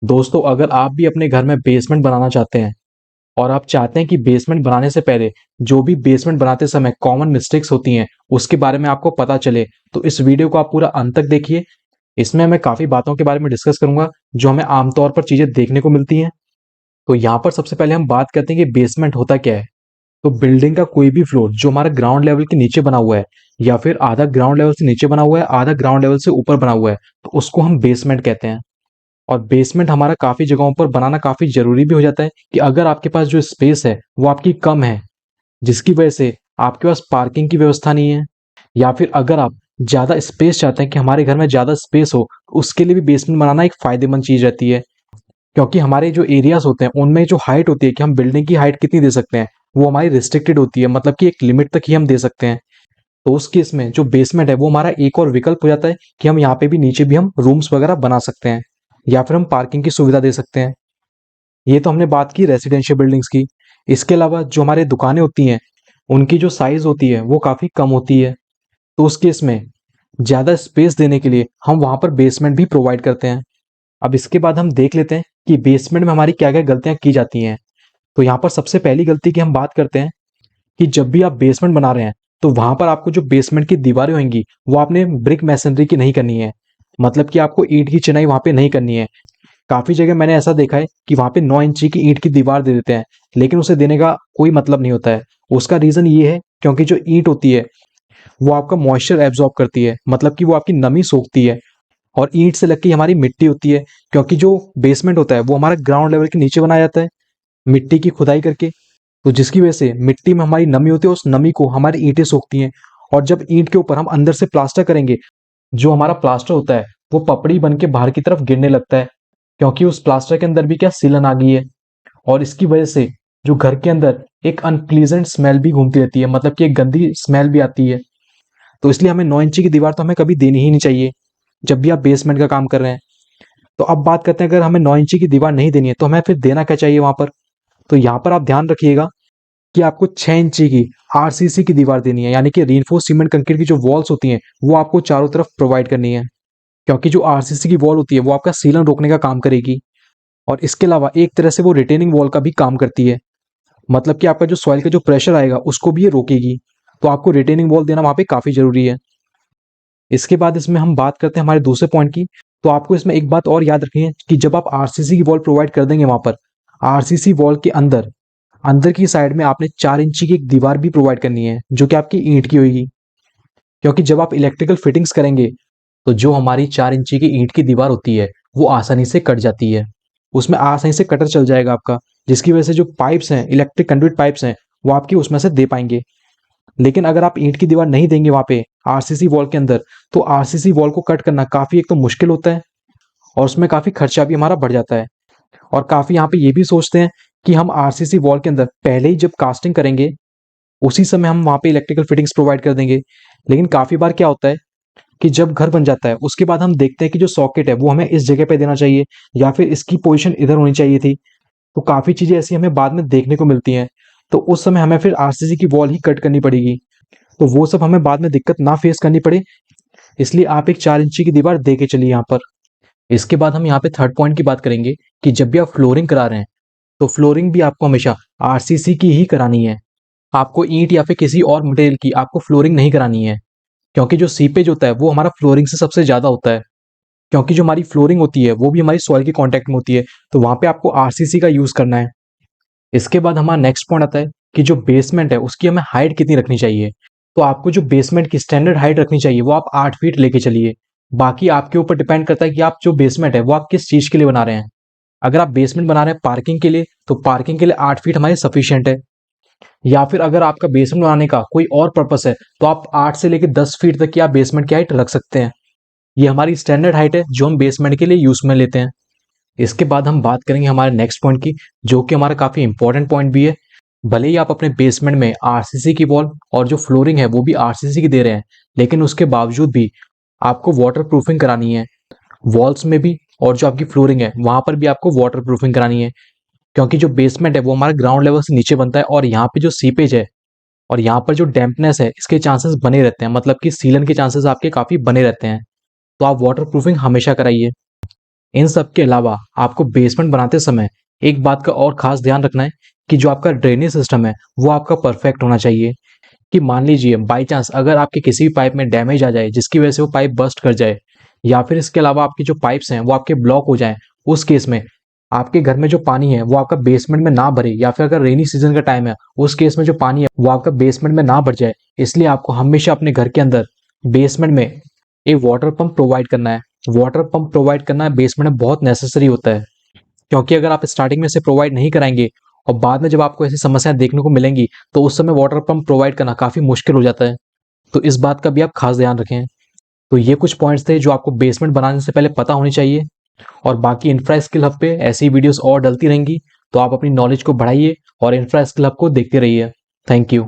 दोस्तों, अगर आप भी अपने घर में बेसमेंट बनाना चाहते हैं और आप चाहते हैं कि बेसमेंट बनाने से पहले जो भी बेसमेंट बनाते समय कॉमन मिस्टेक्स होती हैं उसके बारे में आपको पता चले, तो इस वीडियो को आप पूरा अंत तक देखिए। इसमें मैं काफ़ी बातों के बारे में डिस्कस करूंगा जो हमें आमतौर पर चीज़ें देखने को मिलती हैं। तो यहाँ पर सबसे पहले हम बात करते हैं कि बेसमेंट होता क्या है। तो बिल्डिंग का कोई भी फ्लोर जो हमारा ग्राउंड लेवल के नीचे बना हुआ है या फिर आधा ग्राउंड लेवल से नीचे बना हुआ है, आधा ग्राउंड लेवल से ऊपर बना हुआ है, तो उसको हम बेसमेंट कहते हैं। और बेसमेंट हमारा काफ़ी जगहों पर बनाना काफ़ी ज़रूरी भी हो जाता है कि अगर आपके पास जो स्पेस है वो आपकी कम है, जिसकी वजह से आपके पास पार्किंग की व्यवस्था नहीं है, या फिर अगर आप ज़्यादा स्पेस चाहते हैं कि हमारे घर में ज़्यादा स्पेस हो, तो उसके लिए भी बेसमेंट बनाना एक फ़ायदेमंद चीज़ रहती है। क्योंकि हमारे जो एरियाज़ होते हैं उनमें जो हाइट होती है कि हम बिल्डिंग की हाइट कितनी दे सकते हैं, वो हमारी रिस्ट्रिक्टेड होती है, मतलब कि एक लिमिट तक ही हम दे सकते हैं। तो उस केस में जो बेसमेंट है वो हमारा एक और विकल्प हो जाता है कि हम यहाँ पे भी नीचे भी हम रूम्स वगैरह बना सकते हैं या फिर हम पार्किंग की सुविधा दे सकते हैं। ये तो हमने बात की रेजिडेंशियल बिल्डिंग्स की। इसके अलावा जो हमारे दुकानें होती हैं उनकी जो साइज़ होती है वो काफ़ी कम होती है। तो उस केस में ज़्यादा स्पेस देने के लिए हम वहाँ पर बेसमेंट भी प्रोवाइड करते हैं। अब इसके बाद हम देख लेते हैं कि बेसमेंट में हमारी क्या-क्या गलतियाँ की जाती हैं। तो यहाँ पर सबसे पहली गलती की हम बात करते हैं कि जब भी आप बेसमेंट बना रहे हैं, तो वहाँ पर आपको जो बेसमेंट की दीवारें होंगी, वो आपने ब्रिक मैसनरी की नहीं करनी है। मतलब कि आपको ईंट की चिनाई वहाँ पे नहीं करनी है। काफ़ी जगह मैंने ऐसा देखा है कि वहाँ पे 9 इंची की ईंट की दीवार दे देते हैं, लेकिन उसे देने का कोई मतलब नहीं होता है। उसका रीज़न ये है क्योंकि जो ईंट होती है, वो आपका मॉइस्चर एब्ज़ॉर्ब करती है, मतलब कि वो आपकी नमी सोखती है। और ईंट से लग के हमारी मिट्टी होती है, क्योंकि जो बेसमेंट होता है, वो हमारा ग्राउंड लेवल के नीचे बनाया जाता है, मिट्टी की खुदाई करके। तो जिसकी वजह से मिट्टी में हमारी नमी होती है, उस नमी को हमारी ईंटें सोखती हैं। और जब ईंट के ऊपर हम अंदर से प्लास्टर करेंगे, जो हमारा प्लास्टर होता है वो पपड़ी बन के बाहर की तरफ गिरने लगता है, क्योंकि उस प्लास्टर के अंदर भी क्या सीलन आ गई है। और इसकी वजह से जो घर के अंदर एक अनप्लीजेंट स्मेल भी घूमती रहती है, मतलब कि एक गंदी स्मेल भी आती है। तो इसलिए हमें 9 इंची की दीवार तो हमें कभी देनी ही नहीं चाहिए जब भी आप बेसमेंट का काम कर रहे हैं। तो अब बात करते हैं, अगर हमें 9 इंची की दीवार नहीं देनी है तो हमें फिर देना क्या चाहिए वहां पर। तो यहाँ पर आप ध्यान रखिएगा कि आपको 6 इंची की आरसीसी की दीवार देनी है, यानी कि रीइंफोर्स्ड सीमेंट कंक्रीट की जो वॉल्स होती हैं वो आपको चारों तरफ प्रोवाइड करनी है। क्योंकि जो आरसीसी की वॉल होती है वो आपका सीलन रोकने का काम करेगी। और इसके अलावा एक तरह से वो रिटेनिंग वॉल का भी काम करती है, मतलब कि आपका जो सॉइल का जो प्रेशर आएगा उसको भी ये रोकेगी। तो आपको रिटेनिंग वॉल देना वहाँ पे काफ़ी ज़रूरी है। इसके बाद इसमें हम बात करते हैं हमारे दूसरे पॉइंट की। तो आपको इसमें एक बात और याद रखनी है कि जब आप आरसीसी की वॉल प्रोवाइड कर देंगे वहाँ पर, आरसीसी वॉल के अंदर अंदर की साइड में आपने 4 इंची की एक दीवार भी प्रोवाइड करनी है, जो कि आपकी ईंट की होगी। क्योंकि जब आप इलेक्ट्रिकल फिटिंग्स करेंगे, तो जो हमारी 4 इंची की ईंट की दीवार होती है वो आसानी से कट जाती है, उसमें आसानी से कटर चल जाएगा आपका, जिसकी वजह से जो पाइप्स हैं, इलेक्ट्रिक कंडुइट पाइप्स हैं, वो आपकी उसमें से दे पाएंगे। लेकिन अगर आप ईंट की दीवार नहीं देंगे वहाँ पे आरसीसी वॉल के अंदर, तो आरसीसी वॉल को कट करना काफ़ी एक तो मुश्किल होता है, और उसमें काफ़ी खर्चा भी हमारा बढ़ जाता है। और काफ़ी यहाँ पे ये भी सोचते हैं कि हम आरसीसी वॉल के अंदर पहले ही जब कास्टिंग करेंगे, उसी समय हम वहाँ पे इलेक्ट्रिकल फिटिंग्स प्रोवाइड कर देंगे। लेकिन काफ़ी बार क्या होता है कि जब घर बन जाता है उसके बाद हम देखते हैं कि जो सॉकेट है वो हमें इस जगह पे देना चाहिए, या फिर इसकी पोजीशन इधर होनी चाहिए थी। तो काफ़ी चीज़ें ऐसी हमें बाद में देखने को मिलती हैं। तो उस समय हमें फिर आरसीसी की वॉल ही कट करनी पड़ेगी। तो वो सब हमें बाद में दिक्कत ना फेस करनी पड़े, इसलिए आप एक 4 इंची की दीवार दे के चलिए यहाँ पर। इसके बाद हम यहाँ पे थर्ड पॉइंट की बात करेंगे कि जब भी आप फ्लोरिंग करा रहे हैं, तो फ्लोरिंग भी आपको हमेशा आरसीसी की ही करानी है। आपको ईंट या फिर किसी और मटेरियल की आपको फ्लोरिंग नहीं करानी है, क्योंकि जो सीपेज होता है वो हमारा फ्लोरिंग से सबसे ज़्यादा होता है। क्योंकि जो हमारी फ्लोरिंग होती है वो भी हमारी सॉइल के कांटेक्ट में होती है, तो वहाँ पे आपको आरसीसी का यूज़ करना है। इसके बाद हमारा नेक्स्ट पॉइंट आता है कि जो बेसमेंट है उसकी हमें हाइट कितनी रखनी चाहिए। तो आपको जो बेसमेंट की स्टैंडर्ड हाइट रखनी चाहिए वो आप 8 फीट लेके चलिए। बाकी आपके ऊपर डिपेंड करता है कि आप जो बेसमेंट है वो आप किस चीज़ के लिए बना रहे हैं। अगर आप बेसमेंट बना रहे हैं पार्किंग के लिए, तो पार्किंग के लिए 8 फीट हमारे सफिशियंट है। या फिर अगर आपका बेसमेंट बनाने का कोई और पर्पस है, तो आप 8 से लेकर 10 फीट तक की आप बेसमेंट की हाइट रख सकते हैं। ये हमारी स्टैंडर्ड हाइट है जो हम बेसमेंट के लिए यूज में लेते हैं। इसके बाद हम बात करेंगे हमारे नेक्स्ट पॉइंट की, जो कि हमारा काफी इंपॉर्टेंट पॉइंट भी है। भले ही आप अपने बेसमेंट में आरसीसी की वॉल और जो फ्लोरिंग है वो भी आरसीसी की दे रहे हैं, लेकिन उसके बावजूद भी आपको वाटर प्रूफिंग करानी है, वॉल्स में भी, और जो आपकी फ्लोरिंग है वहां पर भी आपको वाटर प्रूफिंग करानी है। क्योंकि जो बेसमेंट है वो हमारा ग्राउंड लेवल से नीचे बनता है, और यहाँ पे जो सीपेज है और यहाँ पर जो डैम्पनेस है इसके चांसेस बने रहते हैं, मतलब कि सीलन के चांसेस आपके काफी बने रहते हैं। तो आप वाटर प्रूफिंग हमेशा कराइए। इन सब के अलावा आपको बेसमेंट बनाते समय एक बात का और खास ध्यान रखना है कि जो आपका ड्रेनेज सिस्टम है वो आपका परफेक्ट होना चाहिए। कि मान लीजिए बाई चांस अगर आपके किसी भी पाइप में डैमेज आ जाए जिसकी वजह से वो पाइप बस्ट कर जाए, या फिर इसके अलावा आपकी जो पाइप्स हैं वो आपके ब्लॉक हो जाएं, उस केस में आपके घर में जो पानी है वो आपका बेसमेंट में ना भरे, या फिर अगर रेनी सीजन का टाइम है उस केस में जो पानी है वो आपका बेसमेंट में ना भर जाए, इसलिए आपको हमेशा अपने घर के अंदर बेसमेंट में एक वाटर पंप प्रोवाइड करना है। वाटर पंप प्रोवाइड करना बेसमेंट में बहुत नेसेसरी होता है, क्योंकि अगर आप स्टार्टिंग में इसे प्रोवाइड नहीं कराएंगे और बाद में जब आपको ऐसी समस्याएं देखने को मिलेंगी तो उस समय वाटर पंप प्रोवाइड करना काफ़ी मुश्किल हो जाता है। तो इस बात का भी आप खास ध्यान रखें। तो ये कुछ पॉइंट्स थे जो आपको बेसमेंट बनाने से पहले पता होनी चाहिए। और बाकी इंफ्रा स्किल हब पे ऐसी वीडियोस और डलती रहेंगी, तो आप अपनी नॉलेज को बढ़ाइए और इंफ्रा स्किल हब को देखते रहिए। Thank you.